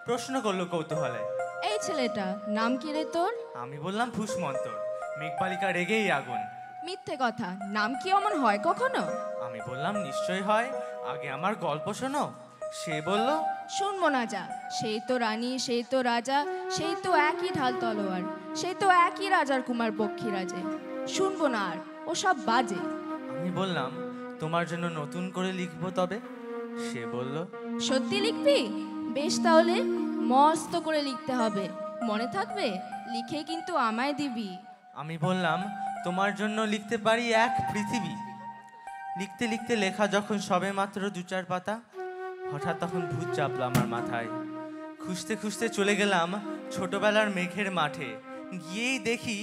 প্রশ্ন করলো কৌতূহলে, এই ছেলেটা নাম কি রে তোর? আমি বললাম ফুসমন্তর। মেঘবালিকা রেগেই আগুন। মিথ্যে কথা, নাম কি অমন হয় কখনো? আমি বললাম নিশ্চয় হয়, আগে আমার গল্প শোনো। সে বলল, শুনবো না যা, সেই তো রানী, সেই তো রাজা, সেই তো একই ঢাল তলোয়ার, সেই তো একই রাজার কুমার পক্ষীরাজে। শুনবো না আর, ও সব বাজে। আমি বললাম তোমার জন্য নতুন করে লিখবো তবে। সে বলল, সত্যি লিখবি? বেশ, তাহলে মস্ত করে লিখতে হবে, মনে থাকবে? লিখে কিন্তু আমায় দিবি। আমি বললাম তোমার জন্য লিখতে পারি এক পৃথিবী। লিখতে লিখতে লেখা যখন সবে মাত্র 2-4 পাতা, হঠাৎ তখন ভূত চাপলো আমার মাথায়। খুঁজতে খুঁজতে চলে গেলাম ছোটবেলার মেঘের মাঠে। গিয়েই দেখি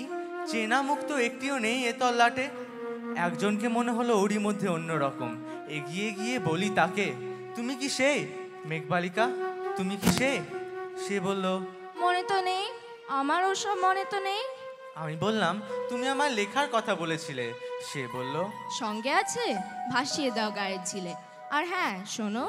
চেনা মুখ তো একটিও নেই এ তল্লাটে। একজনকে মনে হলো ওরই মধ্যে অন্যরকম। এগিয়ে গিয়ে বলি তাকে, তুমি কি সে মেঘবালিকা? তুমি কি সে? সে বলল, মনে তো নেই, আমার ওসব মনে তো নেই। আমি বললাম তুমি আমার লেখার কথা বলেছিলে। সে বলল, সঙ্গে আছে, ভাসিয়ে দাও গায়ের ছিলে। আর হ্যাঁ শোনো,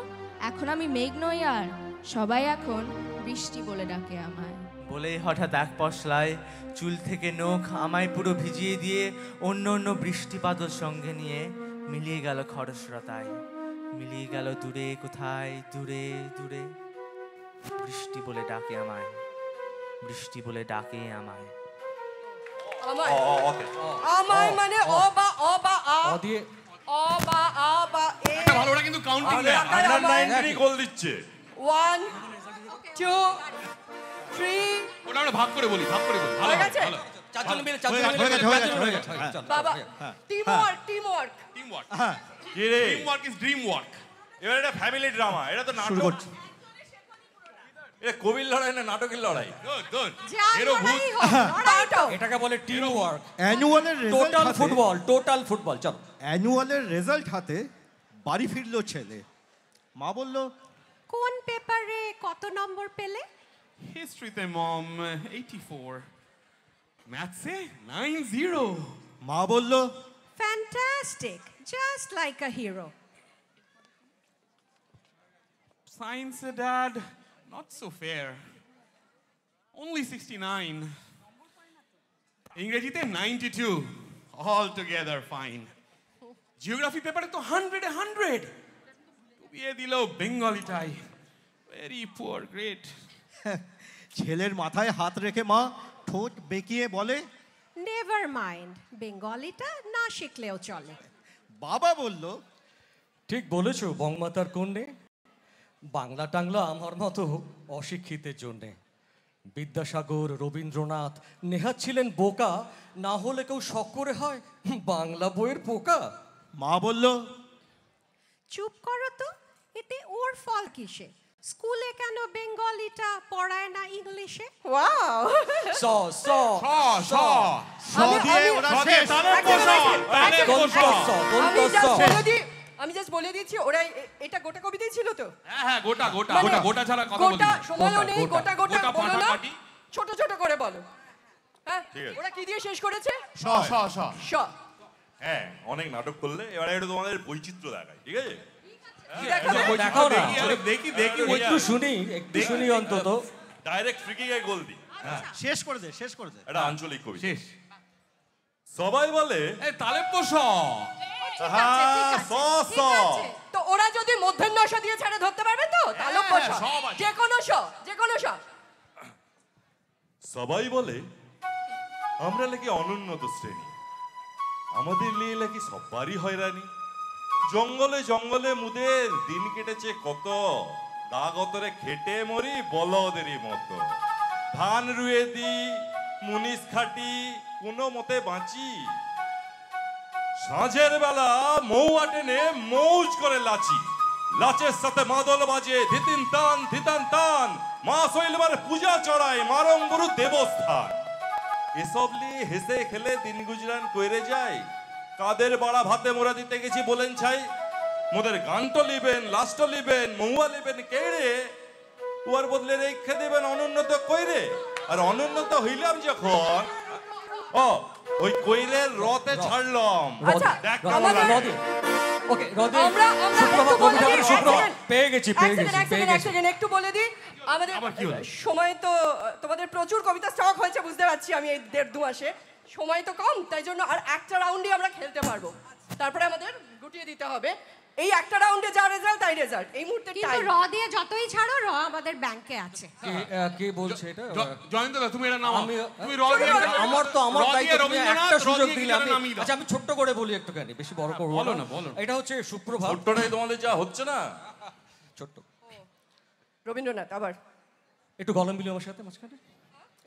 এখন আমি মেঘ নই আর, সবাই এখন বৃষ্টি বলে ডাকে আমায়। বলেই হঠাৎ এক পশলায় চুল থেকে নখ আমায় পুরো ভিজিয়ে দিয়ে অন্য অন্য বৃষ্টিপাতর সঙ্গে নিয়ে মিলিয়ে গেল খরস্রোতায়, মিলিয়ে গেল দূরে কোথায়, দূরে দূরে। বৃষ্টি বলে ডাকে আমায়, বৃষ্টি বলে ডাকে আমায়। আমায় মানে অ বা অ বা আ দিয়ে অ বা আ বা এ। ভালো, ওরা কিন্তু কাউন্টিং আন্ডার 19 গোল দিচ্ছে। 1 2 3 ওটা আমরা ভাগ করে বলি, ভাগ করে বলি। ভালো, হয়ে গেছে? ভালো। চারজন মিলে হয়ে গেছে। বাবা team work team work. Team work. কি রে? Team work is dream work. এবার এটা ফ্যামিলি ড্রামা, এটা তো শুরু নাটক। করছি। এটা কবির লড়াই না নাটকের লড়াই? Good good. এরো ভূত এটাকে বলে টিম ওয়ার্ক। অ্যানুয়ালের result total football, total football. চলো, অ্যানুয়ালের রেজাল্ট হাতে বাড়ি ফিরলো ছেলে। মা বলল, কোন পেপারে কত নম্বর পেলে? হিস্ট্রিতে মম 84, ম্যাথসে 90। মা বলল, ফ্যান্টাস্টিক, জাস্ট লাইক আ হিরো। সায়েন্সে dad not so fair, only 69। ইংরেজিতে 92, all together fine। জিওগ্রাফি পেপারে তো 100-এ 100। ডুবিয়ে দিল বেঙ্গলিটাই, ভেরি পুয়ার গ্রেড। ছেলের মাথায় হাত রেখে মা ঠোঁট বেঁকিয়ে বলে, নেভার মাইন্ড, বেঙ্গলিটা না শিখলেও চলে। বাবা বলল, ঠিক বলেছো বঙ্গমাতার কন্যে। বাংলা টাংলা আমার মতো অশিক্ষিতের জন্যে। বিদ্যাসাগর, রবীন্দ্রনাথ, নেহাত ছিলেন বোকা, না হলে কেউ শখ করে হয় বাংলা বইয়ের পোকা। মা বলল, চুপ করো তো, এতে ওর ফল কিসে? স্কুলে কেন বেঙ্গলিটা পড়ায় না ইংলিশে? ওয়াও স স স স দিয়ে ওরা শেষ। আমি জাস্ট বলে দিচ্ছি ওরা এটা গোটা কবিতাই ছিল তো। হ্যাঁ হ্যাঁ, গোটা গোটা মানে গোটা গোটা ছাড়া কথা বলি গোটা সময়ও নেই, গোটা গোটা গোটা বলো না, ফাটাফাটি। ছোট ছোট করে বলো। হ্যাঁ, ঠিক আছে। ওরা কি দিয়ে শেষ করেছে? স স স স। হ্যাঁ, অনেক নাটক করলে এবারে একটু তোমাদের বৈচিত্র্য দেখায়, ঠিক আছে? দেখাও না, দেখি দেখি একটু শুনি, একটু শুনি অন্তত। ডাইরেক্ট ফ্রি কিকে গোল দি। শেষ করে দে, শেষ করে দে। এটা আঞ্চলিক কবি। শেষ। সবাই বলে এই তালে পোষ। তো ওরা যদি মধ্যাহ্ন স দিয়ে ছাড়ে ধরতে পারবে তো? তাহলে যে কোনো স, যে কোনো স। সবাই বলে আমরা নাকি অনুন্নত শ্রেণী, আমাদের নিয়ে নাকি সবারই হয়রানি। জঙ্গলে জঙ্গলে মুদের দিন কেটেছে কত, দাগতরে খেটে মরি বলদেরই মতো। ধান রুয়ে দি, মুনিশ খাটি, কোনো মতে বাঁচি। সাঁঝের বেলা মৌয়া টেনে মৌজ করে লাচি, লাচের সাথে মাদল বাজে ধিতিন টান ধিতান টান। মা শৈলবার পূজা চড়ায় মারঙ্গুরু দেবস্থান। এসব নিয়ে হেসে খেলে দিন গুজরান কইরে যায়। কাদের বাড়া ভাতে মোরা দিতে গেছি বলেন ছাই, মোদের গানটো লিবেন, লাস্ট লিবেন, মহুয়া লিবেন কেড়ে, উয়ার বদলে রেখে দেবেন অনুন্নত কইরে। আর অনুন্নত হইলাম যখন, ও ওই কইরের রতে ছাড়লাম। আচ্ছা, ওকে, রদে আমরা সুপ্রভাত, কবিতার সুপ্রভাত। পেয়ে গেছি, পেয়ে গেছি, পেয়ে এক গেছি। সেকেন্ড একটু বলে দিই, আমাদের সময় তো, তোমাদের প্রচুর কবিতা স্টক হয়েছে বুঝতে পারছি আমি এই 1.5-2 মাসে। সময় তো কম, তাই জন্য আর একটা রাউন্ডই আমরা খেলতে পারবো, তারপরে আমাদের গুটিয়ে দিতে হবে। এই একটা রাউন্ডে যা রেজাল্ট তাই রেজাল্ট। এই মুহূর্তে কিন্তু র দিয়ে যতই ছাড়ো, র আমাদের ব্যাংকে আছে। কে বলছে এটা? জয়ন্তদা তুমি এটা নাও। তুমি আমার তো আমার দায়িত্ব, তুমি একটা সুযোগ দিলে আমি। আচ্ছা আচ্ছা, আমি ছোট্ট করে বলি একটুখানি, বেশি বড় করব বলো না, বলো। এটা হচ্ছে সুপ্রভাত। ছোট্টটাই তোমাদের যা হচ্ছে না। ছোট্ট রবীন্দ্রনাথ আবার একটু গলা মিলিয়ে আমার সাথে মাঝখানে,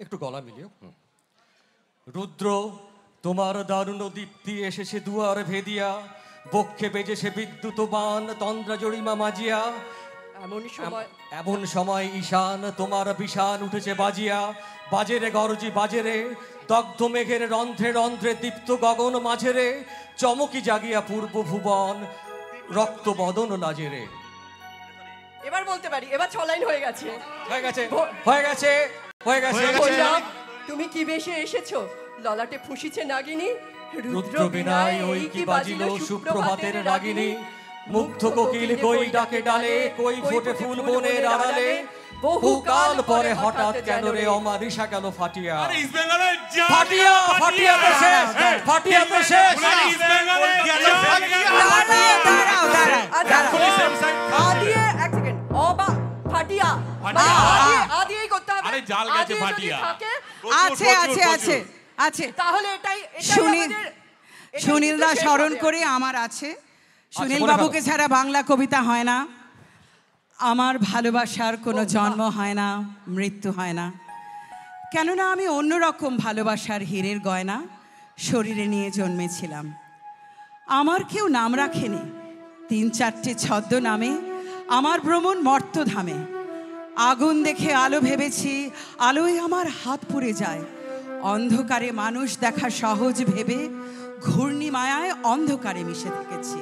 একটু গলা মিলিয়ে। রুদ্র তোমার দারুণ দীপ্তি এসেছে দুয়ার ভেদিয়া, বক্ষে বেজেছে বিদ্যুৎ বান, তন্দ্রা জরিমা মাজিয়া। এমন সময় ঈশান তোমার বিষান উঠেছে বাজিয়া। বাজেরে গরজি বাজেরে, দগ্ধ মেঘের রন্ধ্রে রন্ধ্রে দীপ্ত গগন মাঝেরে, চমকি জাগিয়া পূর্ব ভুবন, রক্ত বদন লাজেরে। এবার বলতে পারি, এবার 6 লাইন হয়ে গেছে। হয়ে গেছে, হয়ে গেছে, হয়ে গেছে। তুমি কি বেশে এসেছো, ললাটে ফুসিছে নাগিনী। রুদ্র বিনায় ওই কি বাজিল সুপ্রভাতের রাগিনী। মুগ্ধ কোকিল কই ডাকে ডালে, কই ফোটে ফুল বনের আড়ালে, বহুকাল পরে হঠাৎ কেন রে অমারিসা গেল ফাটিয়া। ফাটিয়া ফাটিয়া তো শেষ, ফাটিয়া তো শেষ। আছে আছে আছে আছে, তাহলে এটাই সুনীলদা স্মরণ করে আমার আছে। সুনীল বাবুকে ছাড়া বাংলা কবিতা হয় না। আমার ভালোবাসার কোনো জন্ম হয় না, মৃত্যু হয় না, কেননা আমি অন্যরকম ভালোবাসার হীরের গয়না শরীরে নিয়ে জন্মেছিলাম। আমার কেউ নাম রাখেনি, 3-4টে ছদ্ম নামে আমার ভ্রমণ মর্তধামে। আগুন দেখে আলো ভেবেছি, আলোয় আমার হাত পুড়ে যায়। অন্ধকারে মানুষ দেখা সহজ ভেবে ঘূর্ণি মায়ায় অন্ধকারে মিশে থেকেছি।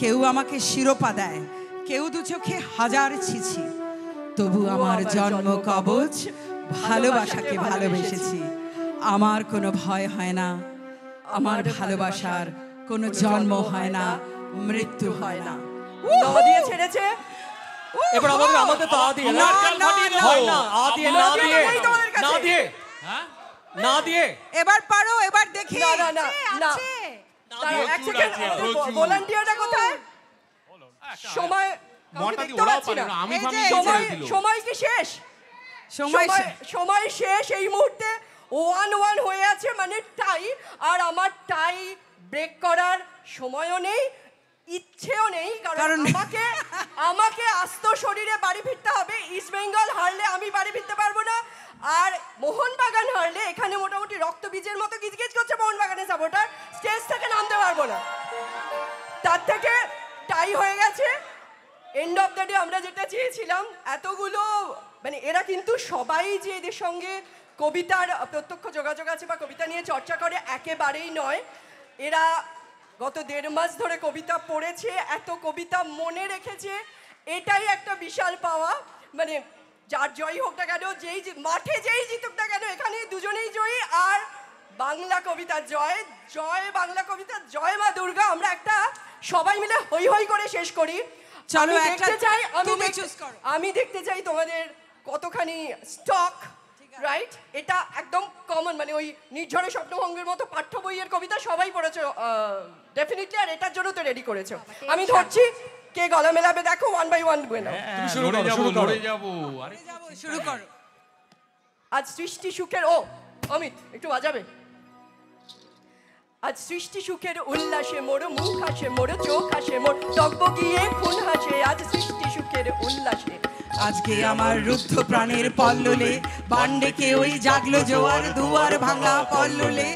কেউ আমাকে শিরোপা দেয়, কেউ দু চোখে হাজার ছিছি, তবু আমার জন্ম কবচ ভালোবাসাকে ভালোবেসেছি। আমার কোনো ভয় হয় না, আমার ভালোবাসার কোনো জন্ম হয় না, মৃত্যু হয় না। দিয়ে ছেড়েছে। এবার আমাদের তো আ দিয়ে না, হয় না, আ দিয়ে না দিয়ে না দিয়ে না দিয়ে। এবার পারো, এবার দেখি। না না না না, এক সেকেন্ড, ভলান্টিয়ারটা কোথায়? সময় সময় কি শেষ? সময় শেষ। এই মুহূর্তে 1-1 হয়ে আছে, মানে টাই। আর আমার টাই ব্রেক করার সময়ও নেই, ইচ্ছেও নেই, কারণ আমাকে আস্ত শরীরে বাড়ি ফিরতে হবে। ইস্ট বেঙ্গল হারলে আমি বাড়ি ফিরতে পারবো না, আর মোহনবাগান হারলে এখানে মোটামুটি রক্তবীজের মতো গিজগিজ করছে মোহনবাগানের সাপোর্টার, স্টেজ থেকে নামতে পারবো না। তার থেকে টাই হয়ে গেছে। এন্ড অফ দ্য ডে আমরা যেটা চেয়েছিলাম, এতগুলো মানে এরা কিন্তু সবাই যে এদের সঙ্গে কবিতার প্রত্যক্ষ যোগাযোগ আছে বা কবিতা নিয়ে চর্চা করে একেবারেই নয়। এরা গত 1.5 মাস ধরে কবিতা পড়েছে, এত কবিতা মনে রেখেছে, এটাই একটা বিশাল পাওয়া। মানে যার জয়ী হোক না কেন, যেই মাঠে যেই জিতুক না কেন, এখানে দুজনেই জয়ী। আর বাংলা কবিতার জয়, জয় বাংলা কবিতার জয় মা দুর্গা। আমরা একটা সবাই মিলে হই হই করে শেষ করি। চলো আমি দেখতে চাই তোমাদের কতখানি স্টক, রাইট? এটা একদম কমন, মানে ওই নির্ঝরের স্বপ্নভঙ্গের মতো পাঠ্য বইয়ের কবিতা সবাই পড়েছো ডেফিনেটলি, আর এটার জন্য তো রেডি করেছো। আমি ধরছি কে গলা মেলাবে, দেখো 1 by 1 বলে। শুরু করো। আজ সৃষ্টি সুখের, ও অমিত একটু বাজাবে। আজ সৃষ্টি সুখের উল্লাসে মোর মুখ হাসে, মোর চোখ হাসে, মোর টকবগিয়ে খুন হাসে। আজ সৃষ্টি সুখের উল্লাসে আজকে আমার রুদ্ধ প্রাণের পল্ললে বান্ডেকে ওই জাগলো জোয়ার, দুয়ার ভাঙা পল্ললে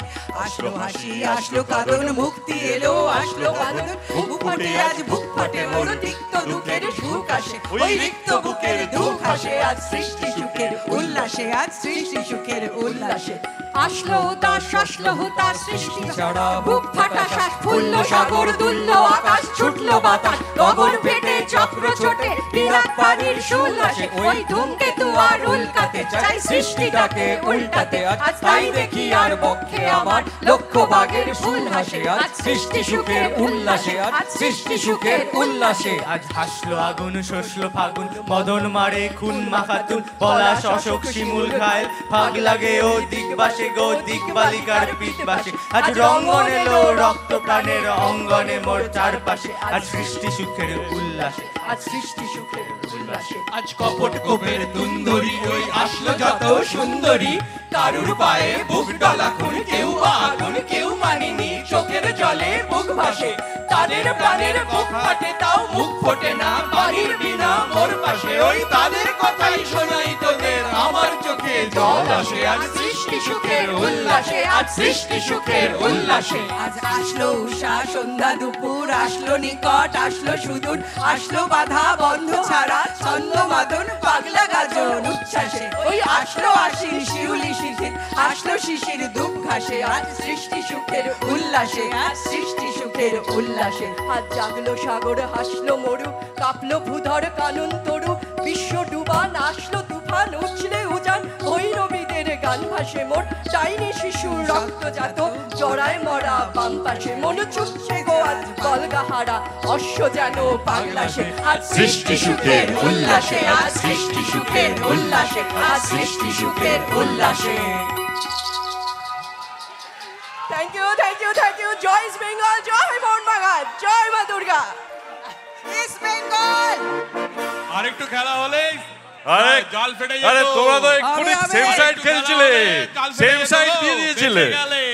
আসলো হাসি, আসলো কাঁদন, মুক্তি এলো, আসলো কাঁদন। বুক ফাটে আজ, বুক ফাটে মোর, তিক্ত দুঃখের সুখ আসে, ওই রিক্ত বুকের দুঃখ আসে। আজ সৃষ্টি সুখের উল্লাসে, আজ সৃষ্টি সুখের উল্লাসে আসলো উদাস, আসলো হুতাশ, সৃষ্টি ছাড়া বুক ফাটা শ্বাস, ফুললো সাগর, দুললো আকাশ, ছুটলো বাতাস, গগন ফেটে চক্র ছোটে, বিরাট পানির উল্লাসে ওই ধূমকেতু আর উল্কাতে চাই, সৃষ্টিটাকে উল্টাতে। আজ তাই দেখি আর বক্ষে আমার লক্ষ বাগের ফুল হাসে। আজ সৃষ্টি সুখের উল্লাসে, আজ সৃষ্টি সুখের উল্লাসে। আজ হাসলো আগুন, শসলো ফাগুন, মদন মারে খুন মাখাতুন, পলাশ অশোক শিমুল ঘায়েল, ফাগ লাগে ও দিগবাসে গো, দিগবালিকার পিঠবাসে। আজ রঙ্গন এলো রক্ত প্রাণের অঙ্গনে মোর চারপাশে। আজ সৃষ্টি সুখের উল্লাসে, আজ সৃষ্টি সুখের উল্লাসে। আজ কপট কোপের তুন্দরী ওই আসলো যত সুন্দরী, কারুর পায়ে বুক ডলা খুন, কেউ আগুন কেউ মানিনি, চোখের জলে বুক ভাসে, তাদের প্রাণের বুক ফাটে তাও মুখ ফোটে না, বাড়ির বিনা মোর পাশে। ওই তাদের কথাই শোনাই তোদের, আমার চোখে জল আসে। আজ সৃষ্টি সুখের উল্লাসে, আজ সৃষ্টি সুখের উল্লাসে। আজ আসলো উষা, সন্ধ্যা দুপুর, আসলো নিকট, আসলো সুদূর, আসলো বাধা বন্ধ ছাড়া, ছন্দ মাদন পাগলা গাজন উচ্ছ্বাসে। ওই আসলো আশির শিউলি শিশির, আসলো শিশির দুঃখ ঘাসে। আজ সৃষ্টি সুখের উল্লাসে, আজ সৃষ্টি সুখের উল্লাসে। আজ জাগলো সাগর, হাসলো মরু, কাঁপলো ভূধর কানন তরু, বিশ্ব ডুবান, আসলো তুফান, উছলে উজান ভৈরবীদের গান ভাসে মোর ডাইনি শিশুর রক্তজাত জড়ায় মরা বাম পাশে মন চুপছে গোয়াল বলগাহারা অশ্ব যেন পাগলাসে আজ সৃষ্টি সুখের উল্লাসে আজ সৃষ্টি সুখের উল্লাসে আজ সৃষ্টি সুখের উল্লাসে। Thank you thank you thank you. জয় ইস্ট বেঙ্গল, জয় মোহনবাগান, জয় মা দুর্গা। ইস্ট বেঙ্গল আরেকটু খেলা হলে আরে জাল ফেটে আরে যেত। তোমরা তো এক্ষুনি হবে, সেম হবে। সাইড খেলছিলে, জাল ফেটে সেম যেত, সাইড দিয়ে দিয়েছিলে। বেঁচে গেলে।